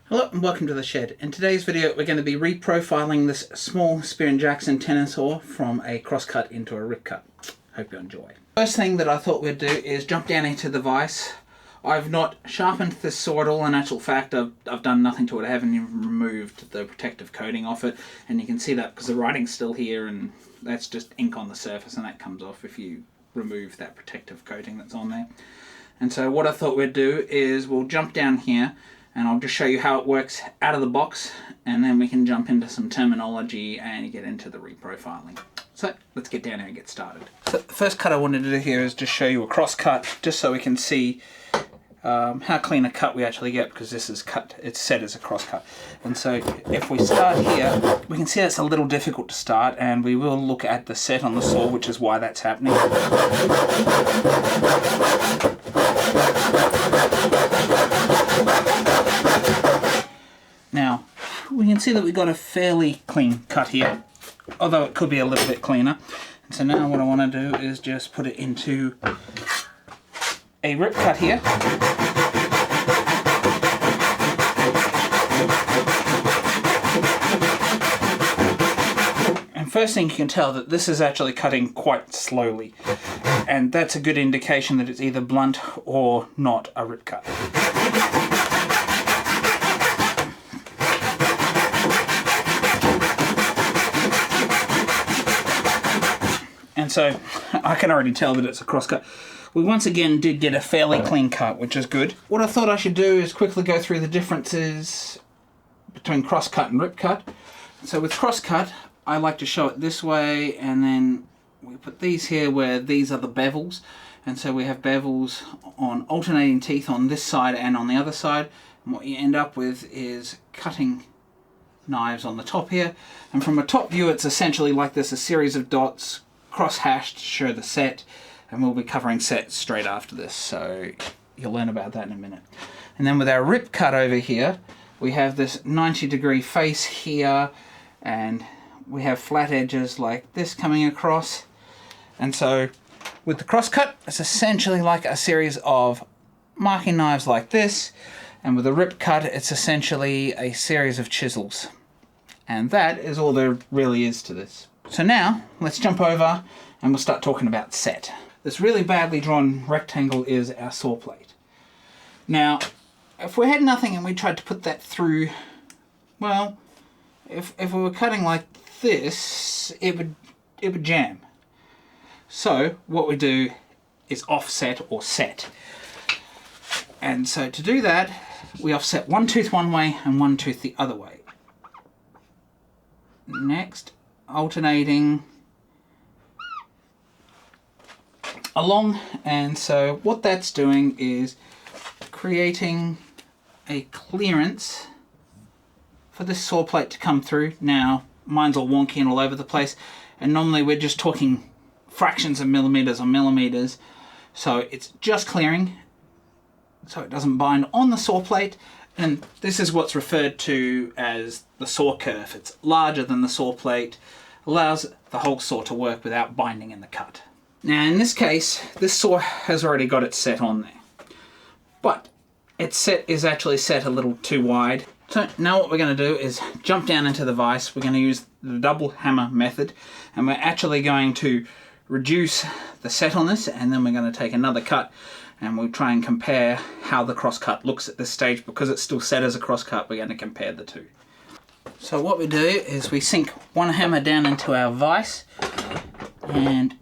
Hello and welcome to the shed. In today's video we're going to be reprofiling this small Spear & Jackson tenon saw from a cross cut into a rip cut. Hope you enjoy. First thing that I thought we'd do is jump down into the vise. I've not sharpened this saw at all. In actual fact I've done nothing to it. I haven't even removed the protective coating off it, and you can see that because the writing's still here and that's just ink on the surface, and that comes off if you remove that protective coating that's on there. And so what I thought we'd do is we'll jump down here and I'll just show you how it works out of the box, and then we can jump into some terminology and get into the reprofiling. So let's get down here and get started. So the first cut I wanted to do here is just show you a cross cut, just so we can see how clean a cut we actually get, because this is cut, it's set as a cross cut. And so if we start here, we can see it's a little difficult to start, and we will look at the set on the saw, which is why that's happening. Now, we can see that we've got a fairly clean cut here, although it could be a little bit cleaner. And so now what I want to do is just put it into a rip cut here. And first thing you can tell that this is actually cutting quite slowly, and that's a good indication that it's either blunt or not a rip cut. And so I can already tell that it's a cross cut. We once again did get a fairly clean cut, which is good. What I thought I should do is quickly go through the differences between cross cut and rip cut. So with cross cut, I like to show it this way, and then we put these here where these are the bevels. And so we have bevels on alternating teeth on this side and on the other side. And what you end up with is cutting knives on the top here. And from a top view, it's essentially like this, a series of dots cross-hashed to show the set, and we'll be covering sets straight after this, so you'll learn about that in a minute. And then with our rip cut over here, we have this 90-degree face here, and we have flat edges like this coming across. And so with the cross cut, it's essentially like a series of marking knives like this, and with a rip cut, it's essentially a series of chisels. And that is all there really is to this. So now, let's jump over and we'll start talking about set. This really badly drawn rectangle is our saw plate. Now, if we had nothing and we tried to put that through, well, if we were cutting like this, it would jam. So what we do is offset or set. And so to do that, we offset one tooth one way and one tooth the other way. Next, alternating along, and so what that's doing is creating a clearance for this saw plate to come through. Now mine's all wonky and all over the place, and normally we're just talking fractions of millimeters or millimeters, so it's just clearing so it doesn't bind on the saw plate. And this is what's referred to as the saw kerf. It's larger than the saw plate, allows the whole saw to work without binding in the cut. Now in this case, this saw has already got its set on there, but its set is actually set a little too wide. So now what we're going to do is jump down into the vise. We're going to use the double hammer method, and we're actually going to reduce the set on this, and then we're going to take another cut and we'll try and compare how the cross cut looks at this stage. Because it's still set as a cross cut, we're going to compare the two. So what we do is we sink one hammer down into our vise and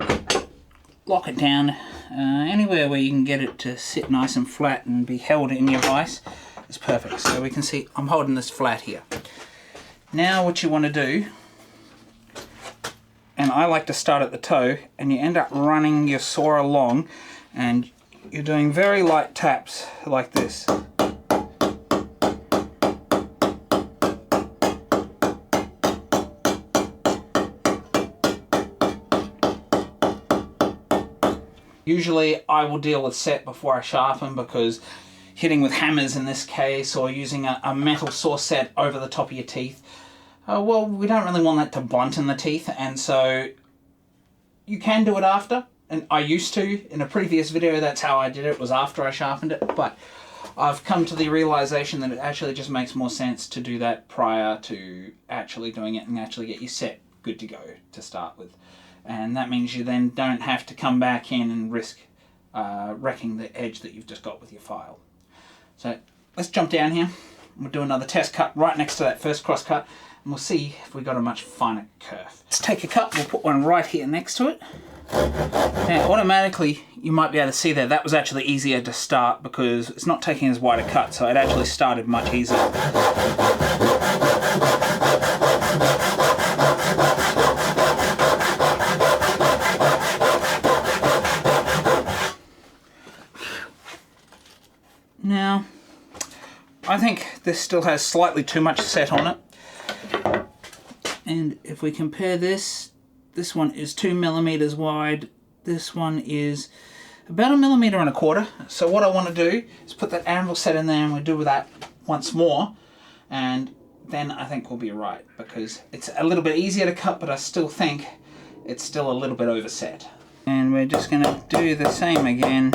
lock it down anywhere where you can get it to sit nice and flat and be held in your vise is perfect. So we can see I'm holding this flat here. Now what you want to do, and I like to start at the toe, and you end up running your saw along, and you're doing very light taps like this. Usually I will deal with set before I sharpen, because hitting with hammers in this case, or using a metal saw set over the top of your teeth, well, we don't really want that to blunt in the teeth, and so you can do it after. And I used to, in a previous video, that's how I did it, was after I sharpened it, but I've come to the realization that it actually just makes more sense to do that prior to actually doing it and actually get your set good to go to start with. And that means you then don't have to come back in and risk wrecking the edge that you've just got with your file. So let's jump down here. We'll do another test cut right next to that first cross cut, and we'll see if we've got a much finer curve. Let's take a cut, we'll put one right here next to it. Now automatically you might be able to see there that was actually easier to start because it's not taking as wide a cut, so it actually started much easier. Now I think this still has slightly too much set on it, and if we compare this one is 2 millimeters wide, this one is about 1.25 millimeters. So what I want to do is put that anvil set in there and we'll do that once more, and then I think we'll be right, because it's a little bit easier to cut, but I still think it's still a little bit overset. And we're just going to do the same again.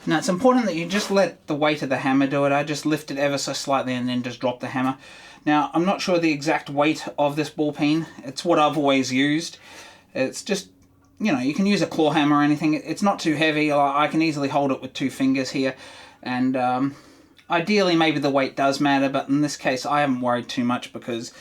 Now it's important that you just let the weight of the hammer do it. I just lift it ever so slightly and then just drop the hammer. Now I'm not sure the exact weight of this ball peen. It's what I've always used. It's just, you know, you can use a claw hammer or anything. It's not too heavy. I can easily hold it with 2 fingers here. And ideally maybe the weight does matter, but in this case I haven't worried too much because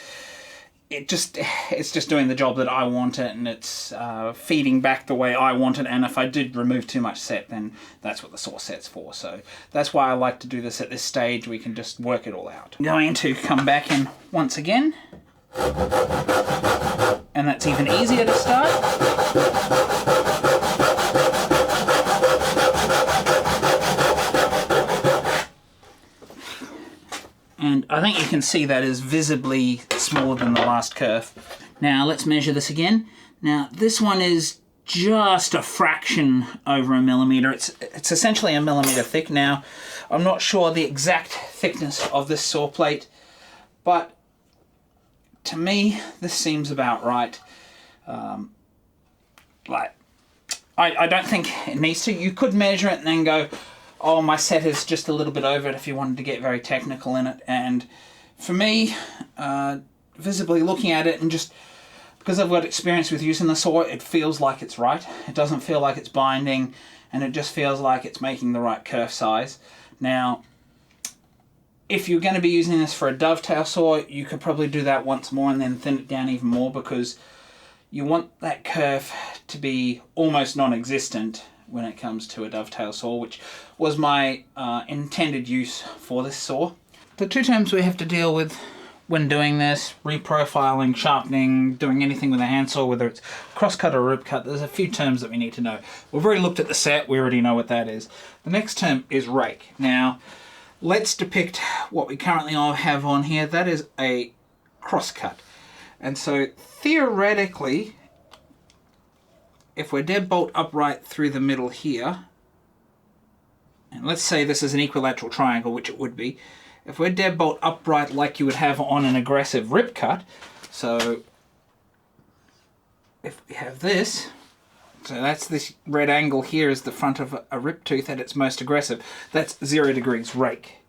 it's just doing the job that I want it, and it's feeding back the way I want it, and if I did remove too much set, then that's what the saw set's for. So that's why I like to do this at this stage. We can just work it all out. I'm going to come back in once again, and that's even easier to start. And I think you can see that is visibly smaller than the last curve. Now let's measure this again. Now this one is just a fraction over 1 millimeter. It's essentially 1 millimeter thick. Now I'm not sure the exact thickness of this saw plate, but to me this seems about right. I don't think it needs to. You could measure it and then go, oh, my set is just a little bit over it, if you wanted to get very technical in it. And for me, visibly looking at it, and just because I've got experience with using the saw, it feels like it's right. It doesn't feel like it's binding, and it just feels like it's making the right kerf size. Now, if you're going to be using this for a dovetail saw, you could probably do that once more and then thin it down even more, because you want that kerf to be almost non-existent when it comes to a dovetail saw, which was my intended use for this saw. The 2 terms we have to deal with when doing this, reprofiling, sharpening, doing anything with a handsaw, whether it's cross cut or rip cut, there's a few terms that we need to know. We've already looked at the set, we already know what that is. The next term is rake. Now, let's depict what we currently have on here. That is a cross cut. And so theoretically, if we're deadbolt upright through the middle here, and let's say this is an equilateral triangle, which it would be, if we're deadbolt upright like you would have on an aggressive rip cut, so if we have this, so that's this red angle here is the front of a rip tooth at its most aggressive, that's 0 degrees rake.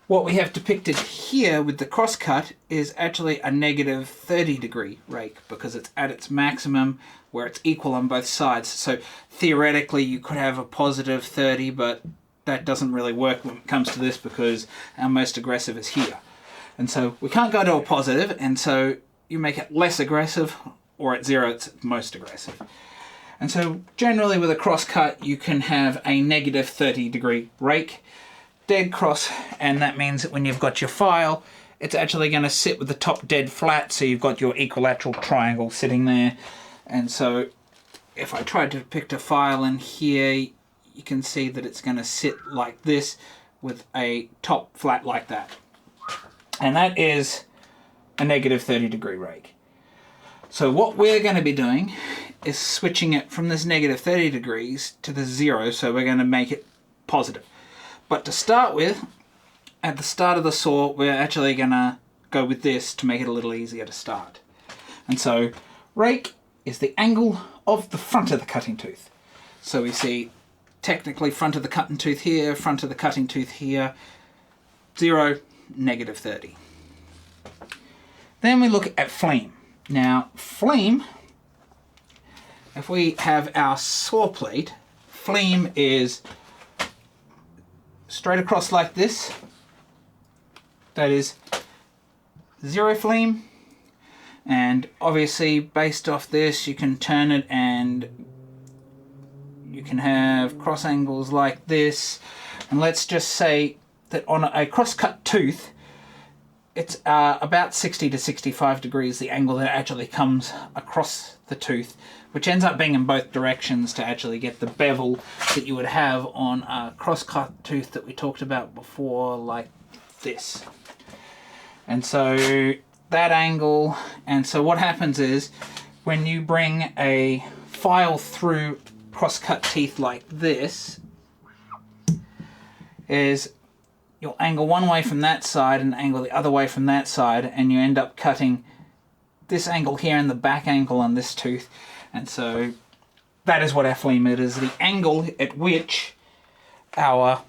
What we have depicted here with the cross cut is actually a negative 30 degree rake, because it's at its maximum where it's equal on both sides. So theoretically you could have a positive 30, but that doesn't really work when it comes to this because our most aggressive is here. And so we can't go to a positive, and so you make it less aggressive, or at 0 it's most aggressive. And so generally with a cross cut you can have a negative 30 degree rake, dead cross, and that means that when you've got your file, it's actually going to sit with the top dead flat, so you've got your equilateral triangle sitting there. And so if I tried to depict a file in here, you can see that it's going to sit like this with a top flat like that. And that is a negative 30 degree rake. So what we're going to be doing is switching it from this negative 30 degrees to the 0, so we're going to make it positive. But to start with, at the start of the saw, we're actually going to go with this to make it a little easier to start. And so rake is the angle of the front of the cutting tooth. So we see technically front of the cutting tooth here, front of the cutting tooth here, 0, -30. Then we look at fleam. Now fleam, if we have our saw plate, fleam is straight across like this. That is 0 fleam. And obviously based off this you can turn it and you can have cross angles like this. And let's just say that on a cross-cut tooth it's about 60 to 65 degrees, the angle that actually comes across the tooth, which ends up being in both directions to actually get the bevel that you would have on a cross-cut tooth that we talked about before, like this. And so that angle, and so what happens is when you bring a file through cross-cut teeth like this, is you'll angle one way from that side and angle the other way from that side, and you end up cutting this angle here and the back angle on this tooth. And so that is what our fleam is, the angle at which our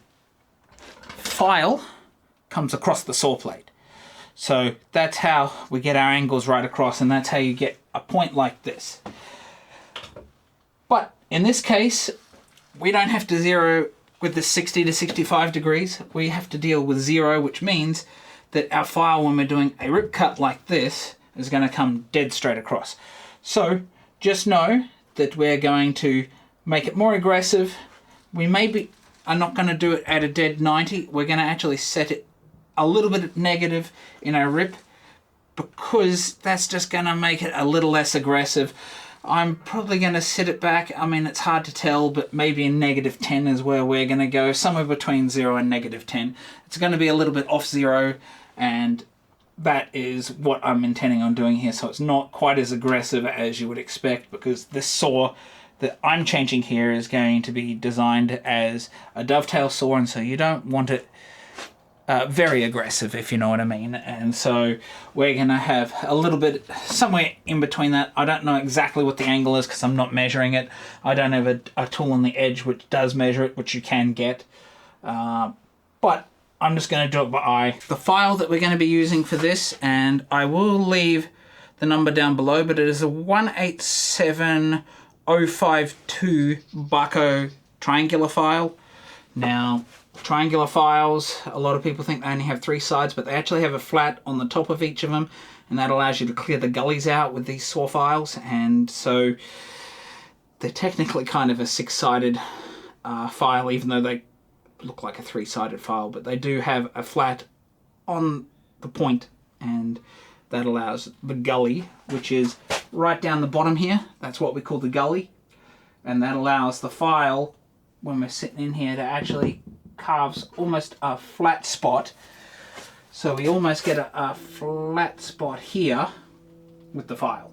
file comes across the saw plate. So that's how we get our angles right across, and that's how you get a point like this. But in this case, we don't have to zero with the 60 to 65 degrees. We have to deal with 0, which means that our file, when we're doing a rip cut like this, is going to come dead straight across. So just know that we're going to make it more aggressive. We maybe are not going to do it at a dead 90. We're going to actually set it a little bit negative in our rip, because that's just going to make it a little less aggressive. I'm probably going to set it back, I mean it's hard to tell, but maybe in -10 is where we're going to go, somewhere between 0 and -10. It's going to be a little bit off 0, and that is what I'm intending on doing here, so it's not quite as aggressive as you would expect, because this saw that I'm changing here is going to be designed as a dovetail saw, and so you don't want it very aggressive, if you know what I mean. And so we're going to have a little bit somewhere in between that. I don't know exactly what the angle is because I'm not measuring it. I don't have a tool on the edge which does measure it, which you can get. But I'm just going to do it by eye. The file that we're going to be using for this, and I will leave the number down below, but it is a 187052 Bahco triangular file. Now, triangular files, a lot of people think they only have 3 sides, but they actually have a flat on the top of each of them, and that allows you to clear the gullies out with these saw files. And so they're technically kind of a 6-sided file, even though they look like a 3-sided file, but they do have a flat on the point, and that allows the gully, which is right down the bottom here. That's what we call the gully, and that allows the file, when we're sitting in here, to actually carves almost a flat spot. So we almost get a flat spot here with the file.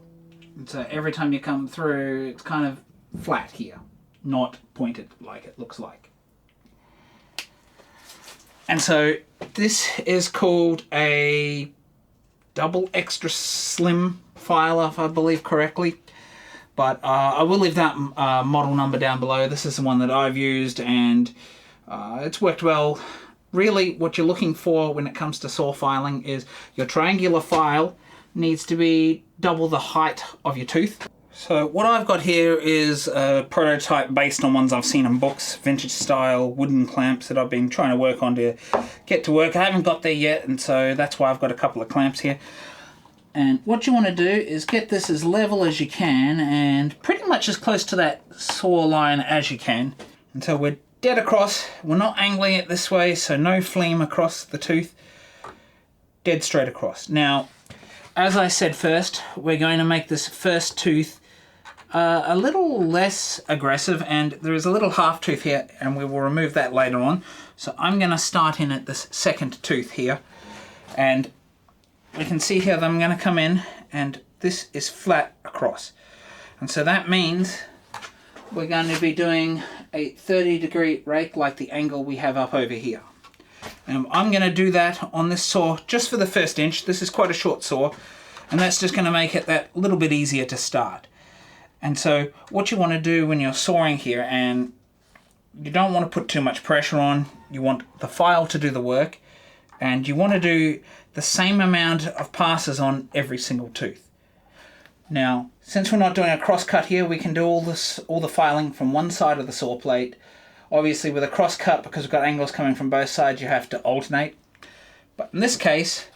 And so every time you come through, it's kind of flat here, not pointed like it looks like. And so this is called a double extra slim file, if I believe correctly. But I will leave that model number down below. This is the one that I've used, and it's worked well. Really, what you're looking for when it comes to saw filing is your triangular file needs to be double the height of your tooth. So what I've got here is a prototype based on ones I've seen in books, vintage style wooden clamps that I've been trying to work on to get to work. I haven't got there yet, and so that's why I've got a couple of clamps here. And what you want to do is get this as level as you can, and pretty much as close to that saw line as you can, until we're dead across. We're not angling it this way, so no fleam across the tooth. Dead straight across. Now, as I said first, we're going to make this first tooth a little less aggressive, and there is a little half tooth here, and we will remove that later on. So I'm going to start in at this second tooth here, and we can see here that I'm going to come in, and this is flat across. And so that means we're going to be doing a 30-degree rake like the angle we have up over here. And I'm going to do that on this saw just for the first inch. This is quite a short saw, and that's just going to make it that little bit easier to start. And so what you want to do when you're sawing here, and you don't want to put too much pressure on, you want the file to do the work, and you want to do the same amount of passes on every single tooth. Now, since we're not doing a cross cut here, we can do all the filing from one side of the saw plate. Obviously with a cross cut, because we've got angles coming from both sides, you have to alternate. But in this case,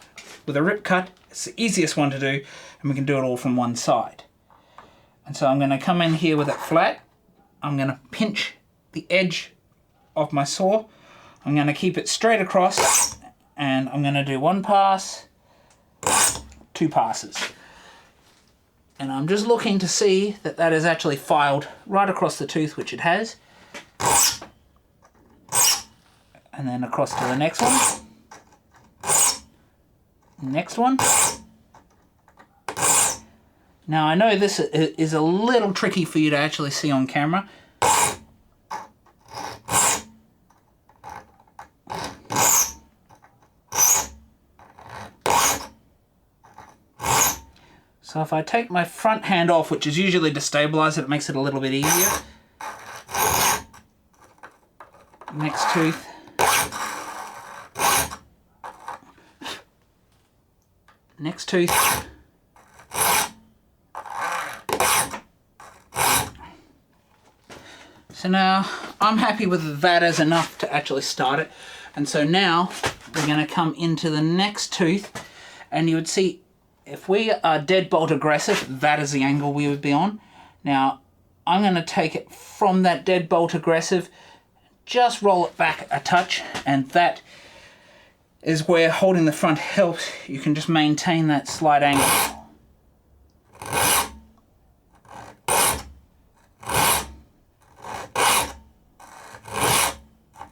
with a rip cut, it's the easiest one to do, and we can do it all from one side. And so I'm going to come in here with it flat. I'm going to pinch the edge of my saw. I'm going to keep it straight across, and I'm going to do one pass, two passes. And I'm just looking to see that that is actually filed right across the tooth, which it has. And then across to the next one. Next one. Now I know this is a little tricky for you to actually see on camera. So if I take my front hand off, which is usually to stabilize it, it makes it a little bit easier. Next tooth. Next tooth. So now I'm happy with that as enough to actually start it. And so now we're going to come into the next tooth, and you would see if we are deadbolt aggressive, that is the angle we would be on. Now I'm going to take it from that deadbolt aggressive, just roll it back a touch, and that is where holding the front helps. You can just maintain that slight angle.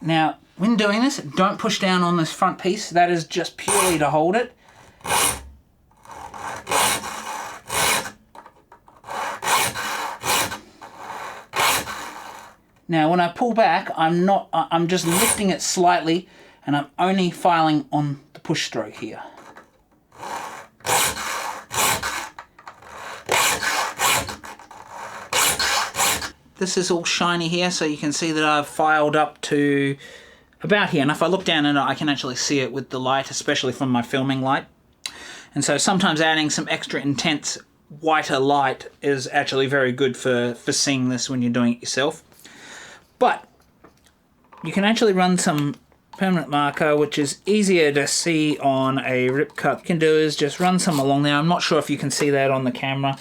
Now, when doing this, don't push down on this front piece. That is just purely to hold it. Now, when I pull back, I'm just lifting it slightly, and I'm only filing on the push stroke here. This is all shiny here, so you can see that I've filed up to about here. And if I look down in it, I can actually see it with the light, especially from my filming light. And so sometimes adding some extra intense whiter light is actually very good for seeing this when you're doing it yourself. But you can actually run some permanent marker, which is easier to see on a rip cut. What you can do is just run some along there. I'm not sure if you can see that on the camera.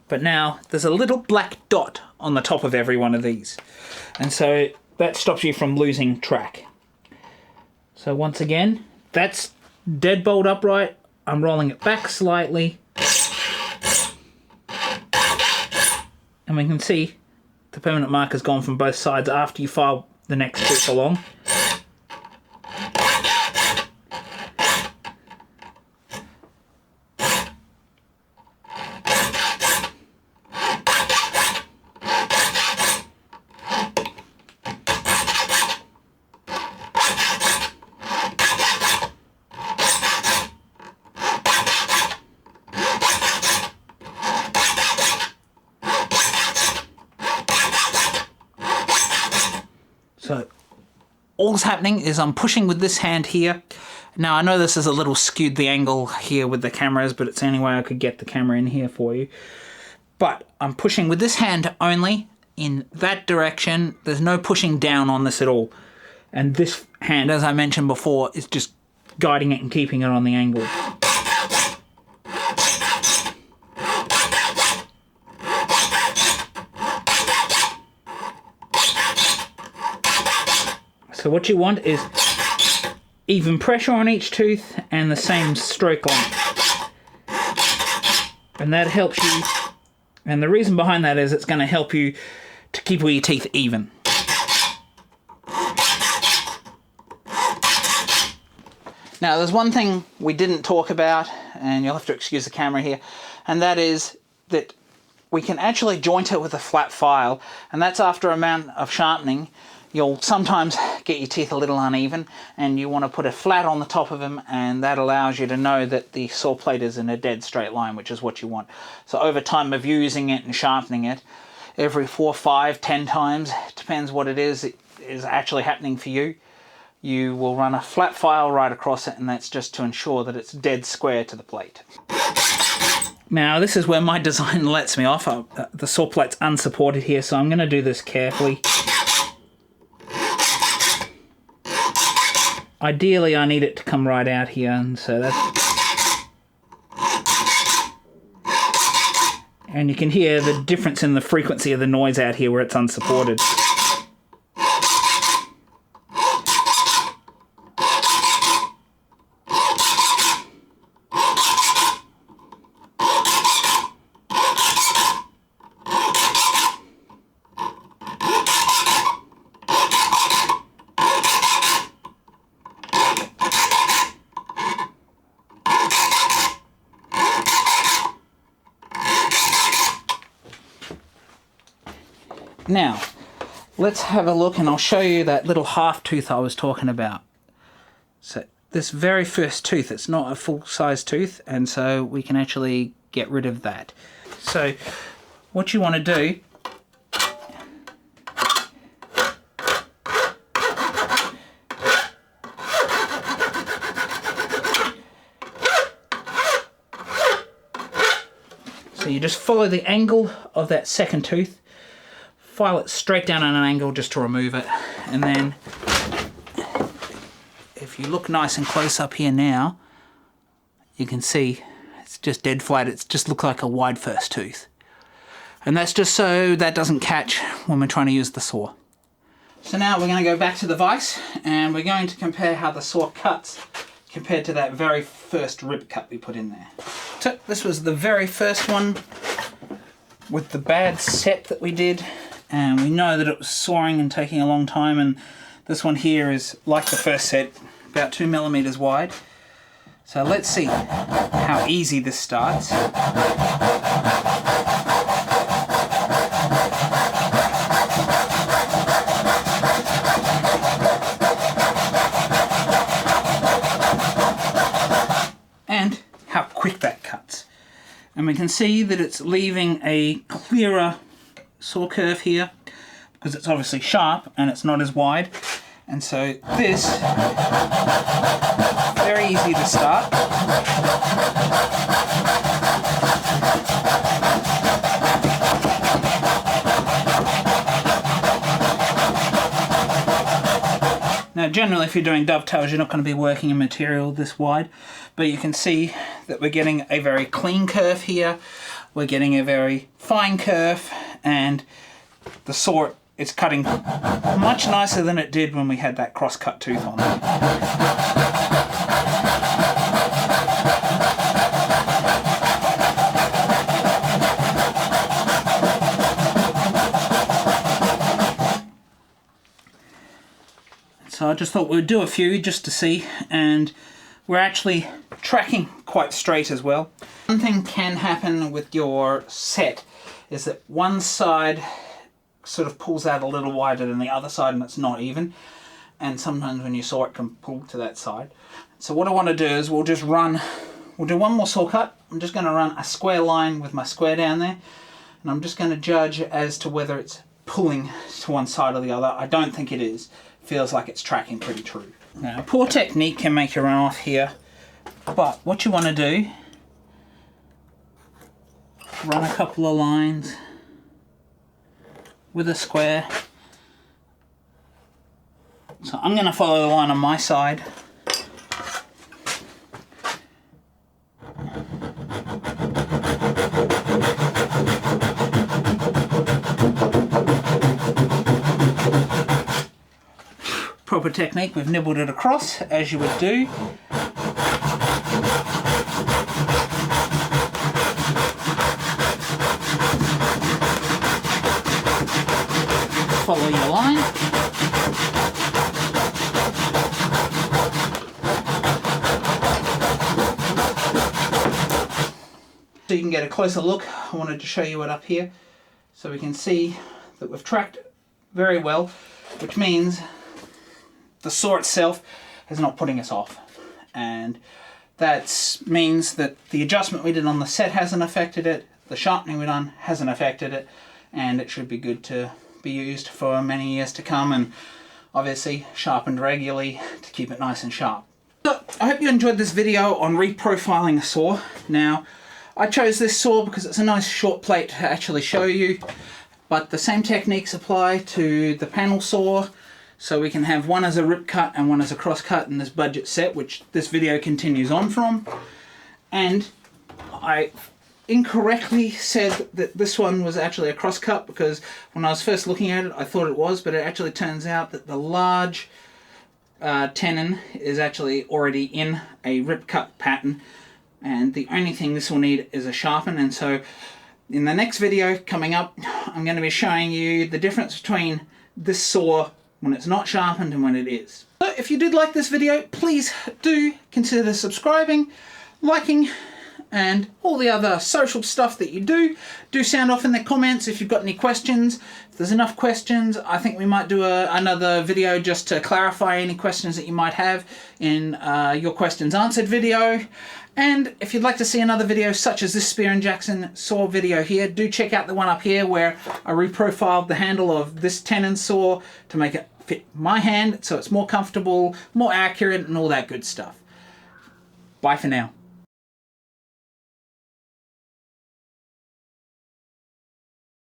But now there's a little black dot on the top of every one of these. And so that stops you from losing track. So once again, that's deadbolt upright. I'm rolling it back slightly. And we can see the permanent marker's gone from both sides after you file the next tooth along. So all that's happening is I'm pushing with this hand here. Now I know this is a little skewed, the angle here with the cameras, but it's the only way I could get the camera in here for you. But I'm pushing with this hand only in that direction. There's no pushing down on this at all. And this hand, as I mentioned before, is just guiding it and keeping it on the angle. So what you want is even pressure on each tooth and the same stroke length. And that helps you, and the reason behind that is it's going to help you to keep all your teeth even. Now there's one thing we didn't talk about, and you'll have to excuse the camera here, and that is that we can actually joint it with a flat file, and that's after a amount of sharpening. You'll sometimes get your teeth a little uneven, and you want to put a flat on the top of them, and that allows you to know that the saw plate is in a dead straight line, which is what you want. So over time of using it and sharpening it, every 4, 5, 10 times, depends what it is actually happening for you, you will run a flat file right across it, and that's just to ensure that it's dead square to the plate. Now this is where my design lets me off. The saw plate's unsupported here, so I'm going to do this carefully. Ideally I need it to come right out here, and so that's... And you can hear the difference in the frequency of the noise out here where it's unsupported. Now, let's have a look, and I'll show you that little half tooth I was talking about. So this very first tooth, it's not a full-size tooth, and so we can actually get rid of that. So what you want to do so you just follow the angle of that second tooth, file it straight down at an angle just to remove it, and then if you look nice and close up here now, you can see it's just dead flat. It just looks like a wide first tooth, and that's just so that doesn't catch when we're trying to use the saw. So now we're going to go back to the vise, and we're going to compare how the saw cuts compared to that very first rib cut we put in there. So this was the very first one with the bad set that we did, and we know that it was sawing and taking a long time, and this one here is like the first set, about 2 millimeters wide. So let's see how easy this starts. And how quick that cuts. And we can see that it's leaving a clearer saw curve here because it's obviously sharp and it's not as wide, and so this very easy to start. Now generally if you're doing dovetails you're not going to be working in material this wide, but you can see that we're getting a very clean curve here, we're getting a very fine curve, and the saw is cutting much nicer than it did when we had that cross cut tooth on it. So I just thought we'd do a few just to see, and we're actually tracking quite straight as well. One thing can happen with your set is that one side sort of pulls out a little wider than the other side and it's not even, and sometimes when you saw it can pull to that side. So what I want to do is we'll do one more saw cut. I'm just going to run a square line with my square down there, and I'm just going to judge as to whether it's pulling to one side or the other. I don't think it is. Feels like it's tracking pretty true. Now poor technique can make you run off here, but what you want to do, run a couple of lines with a square. So I'm going to follow the line on my side. Proper technique, we've nibbled it across as you would do. Follow your line. So you can get a closer look, I wanted to show you it up here so we can see that we've tracked very well, which means the saw itself is not putting us off. And that means that the adjustment we did on the set hasn't affected it, the sharpening we done hasn't affected it, and it should be good to be used for many years to come, and obviously sharpened regularly to keep it nice and sharp. So I hope you enjoyed this video on reprofiling a saw. Now, I chose this saw because it's a nice short plate to actually show you, but the same techniques apply to the panel saw, so we can have one as a rip cut and one as a cross cut in this budget set, which this video continues on from. And I incorrectly said that this one was actually a cross cut, because when I was first looking at it I thought it was, but it actually turns out that the large tenon is actually already in a rip cut pattern, and the only thing this will need is a sharpen. And so in the next video coming up, I'm going to be showing you the difference between this saw when it's not sharpened and when it is. So if you did like this video, please do consider subscribing, liking, and all the other social stuff that you do sound off in the comments if you've got any questions. If there's enough questions, I think we might do another video just to clarify any questions that you might have in your questions answered video. And if you'd like to see another video such as this Spear & Jackson saw video here, do check out the one up here where I reprofiled the handle of this tenon saw to make it fit my hand so it's more comfortable, more accurate, and all that good stuff. Bye for now.